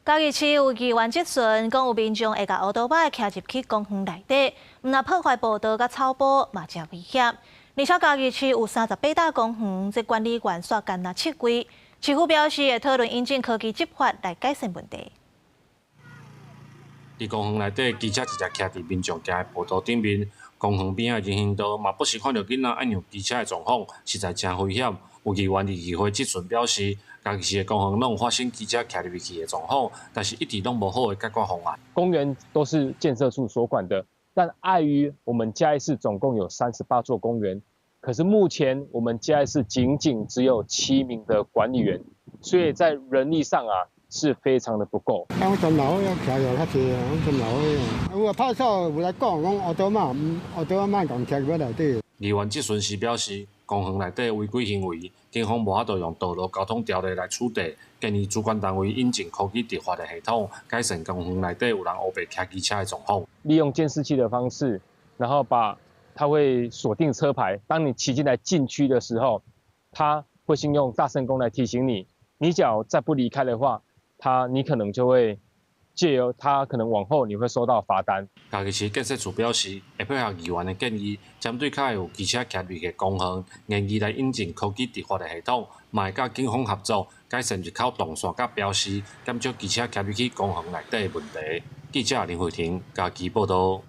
嘉义市有议员质询，讲有民众会甲乌托邦骑入去公园内底，毋若破坏步道甲草坡，嘛真危险。而且嘉义市有38大公园，这管理员煞干那7规。市府表示会讨论引进科技执法来改善问题。伫公园内底，机车直接徛伫民众行的步道顶面，公园边仔人行道嘛不时看到囡仔爱让机车的状况，实在真危险。有议员伫议会质询表示，嘉义市的公园拢有发生机车徛入去的状况，但是一直拢无好的解决方案。公园都是建设处所管的，但碍于我们嘉义市总共有38座公园，可是目前我们嘉义市仅只有7名的管理员，所以在人力上是非常的不够。我巡楼要徛着较济啊，我巡楼有派出所有来讲，讲乌多嘛，乌多莫共徛入内底。议员质询时表示，公园内底违规行为，警方无法度用道路交通条例来处理，建议主管单位引进科技执法的系统，改善公园内底有人乌白骑机车的状况。利用监视器的方式，然后它会锁定车牌，当你骑进来禁区的时候，它会先用大声公来提醒你，你只要再不离开的话，你可能就会借由它可能往后你会收到罚单。嘉义市建设处表示，会配合议员的建议，针对较有机车徛入的公园，研议来引进科技执法的系统，嘛会甲警方合作，改善入口动线甲标示，减少机车徛入去公园内底的问题。记者林慧婷，嘉义报道。